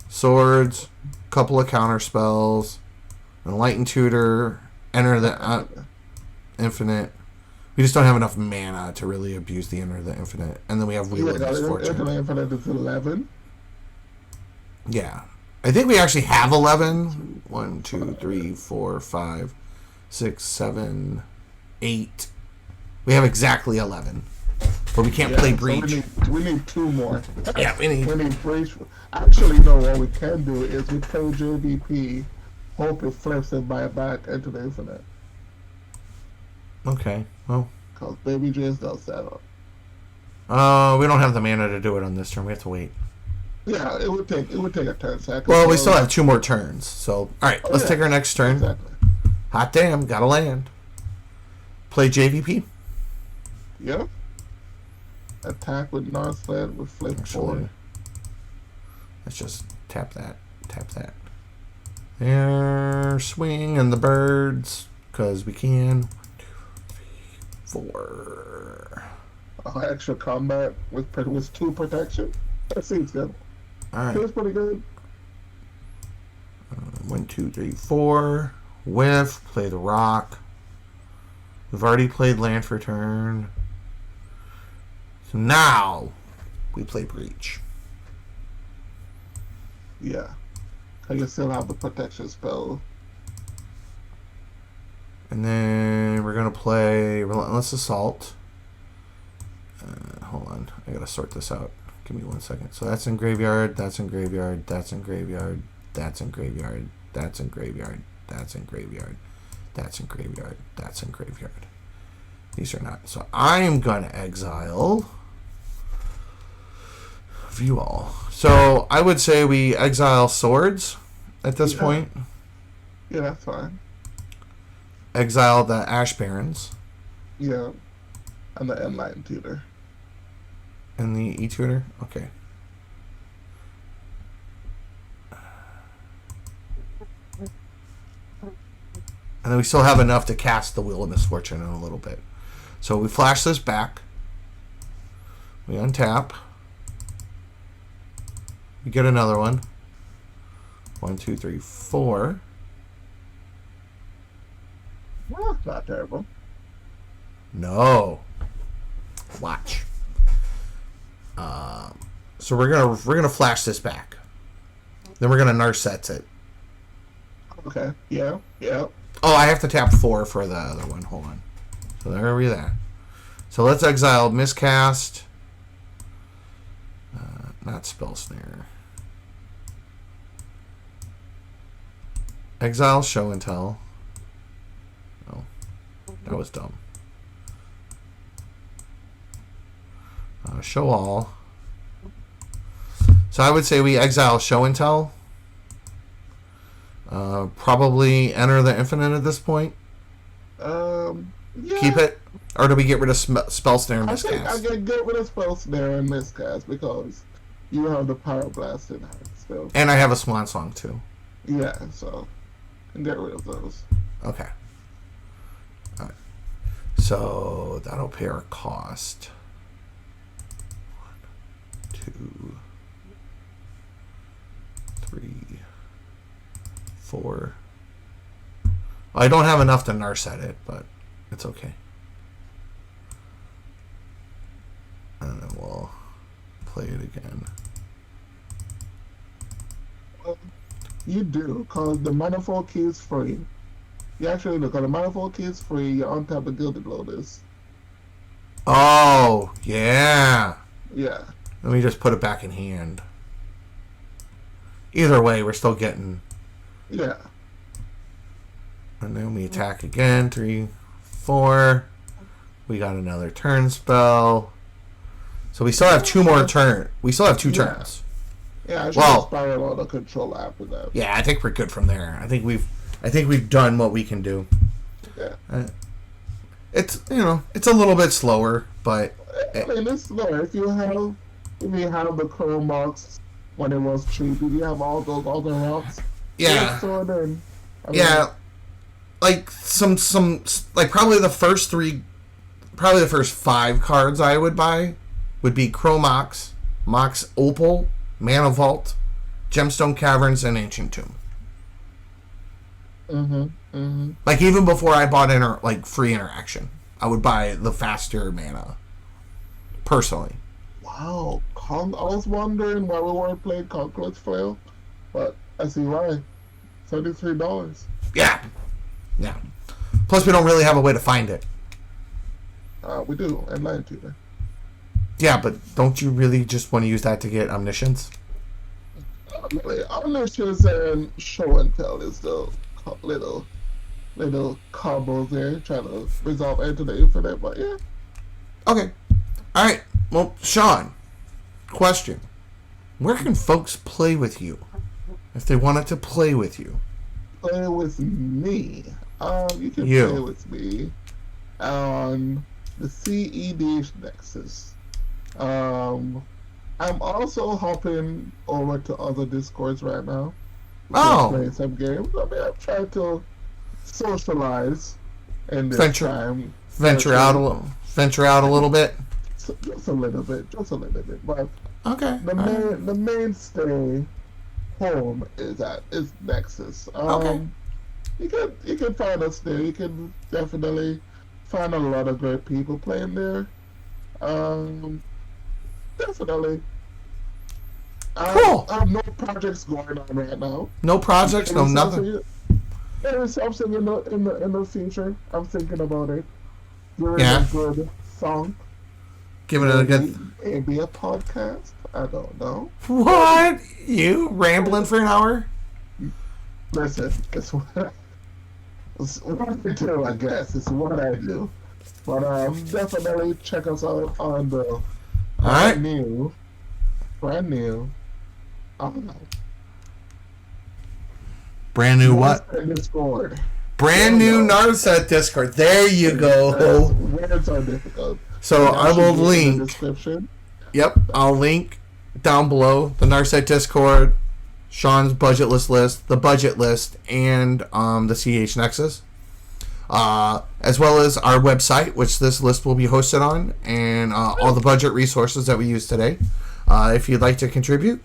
swords, couple of counter spells, Enlightened Tutor, enter the infinite. We just don't have enough mana to really abuse the enter the infinite. And then we have Wheel of Misfortune. Enter the infinite is 11. Yeah. I think we actually have 11. 1, 2, 3, 4, 5, 6, 7, 8. We have exactly 11. But we can't play Breach. So we need 2 more. Yeah, we need Breach. Actually, no, what we can do is we play JVP, hope it flips it back into the infinite. Okay, well. Because Baby J's does that up. We don't have the mana to do it on this turn. We have to wait. Yeah, it would take a turn. Well, we still have 2 more turns. So, alright, let's take our next turn. Exactly. Hot damn, gotta land. Play JVP. Yep. Attack with Narset with Flip 4. Let's just tap that. Tap that. There, swing and the birds. Because we can. 1, 2, 3, 4. Extra combat with 2 protection. That seems good. Alright. Feels pretty good. 1, 2, 3, 4. Whiff. Play the rock. We've already played land for turn. So now we play Breach. Yeah. I can still have the protection spell. And then we're going to play Relentless Assault. Hold on. I got to sort this out. Give me 1 second. So that's in graveyard, that's in graveyard, that's in graveyard, that's in graveyard, that's in graveyard, that's in graveyard, that's in graveyard, that's in graveyard. These are not. So I'm going to exile View All. So I would say we exile swords at this point. Yeah, that's fine. Exile the Ash Barons. Yeah. And the Enlightened Tutor. And the E-Tutor? Okay. And then we still have enough to cast the Wheel of Misfortune in a little bit. So we flash this back. We untap. We get another one. 1, 2, 3, 4. Well, not terrible. No. Watch. So we're gonna flash this back. Then we're gonna Narset it. Okay. Yeah. Yeah. Oh, I have to tap 4 for the other one. Hold on. So there we are. So let's exile Miscast. Not Spell Snare. Exile, show and tell. Oh, that was dumb. Show all. So I would say we exile show and tell. Probably enter the infinite at this point. Yeah. Keep it, or do we get rid of spell snare and miscast? I can get rid of spell snare and miscast because you have the power blast in hand still. And I have a swan song too. Yeah, so I can get rid of those. Okay. All right. So that'll pay our cost. 1, 2, 3, 4. I don't have enough to Narset it, but it's okay. And then we'll play it again. You do, because the manifold key is free. You actually look, because the manifold key is free, you untap the Gilded Lotus. Oh, yeah. Yeah. Let me just put it back in hand. Either way, we're still getting... Yeah. And then we attack again. 3, 4. We got another turn spell. So we still have 2 more turns. We still have 2 turns. Yeah, I should spiral on the control after that. Yeah, I think we're good from there. I think we've done what we can do. Yeah. It's it's a little bit slower, but I mean it's slower. If you have the chrome marks when it was cheap, if you have all those other rocks. Yeah. Yeah. Like some like probably the first 5 cards I would buy would be Chromox, Mox Opal, Mana Vault, Gemstone Caverns, and Ancient Tomb. Like even before I bought free interaction, I would buy the faster mana. Personally. Wow, I was wondering why we weren't playing Conqueror's Flail, but I see why. $33. Yeah. Plus, we don't really have a way to find it. We do, and Lion Tutor. Yeah, but don't you really just want to use that to get Omniscience? Omniscience and Show and Tell is the little combos there, trying to resolve Enter the Infinite, but yeah. Okay. Alright. Well, Sean, question. Where can folks play with you if they wanted to play with you? Play with me? You can play with me on the cEDH Nexus. I'm also hopping over to other Discords right now. Playing some games. I mean, I'm trying to socialize in this time. Venture out a little bit. Just a little bit. But okay. The mainstay home is Nexus. Okay. You can find us there. You can definitely find a lot of great people playing there. Definitely. Cool. I have no projects going on right now. No projects, no nothing. There is something in the future. I'm thinking about it. Doing a good song. Giving it a good. Maybe a podcast. I don't know. What? You rambling for an hour? Listen, it's what I do. I guess it's what I do. But definitely check us out on the brand new. I don't know. Brand new what? Discord. Brand new Narset Discord. There you go. Words are difficult. So I will link. Description. Yep, I'll link down below the Narset Discord, Sean's budget list, the budget list, and the cEDH Nexus, as well as our website, which this list will be hosted on, and all the budget resources that we use today. If you'd like to contribute,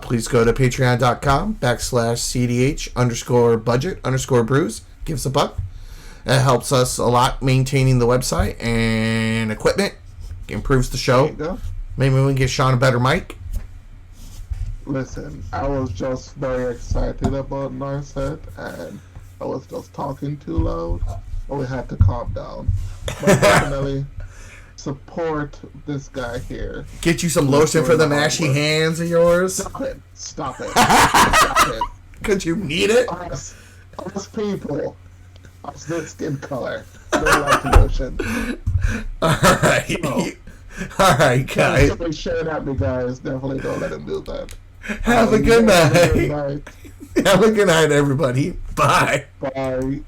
please go to patreon.com/cEDH_budget_brews. Give us a buck. That helps us a lot maintaining the website and equipment. Improves the show. Maybe we can get Sean a better mic. Listen, I was just very excited about Narset, and I was just talking too loud, but we had to calm down. But definitely support this guy here. Get you some lotion for them ashy hands of yours. Stop it. Stop it. Because you need it? us people, us this skin color, don't like the ocean. Alright. So, Alright, guys. Definitely share at me, guys. Definitely don't let him do that. Have a good Have a night. good night. Have a good night, everybody. Bye. Bye.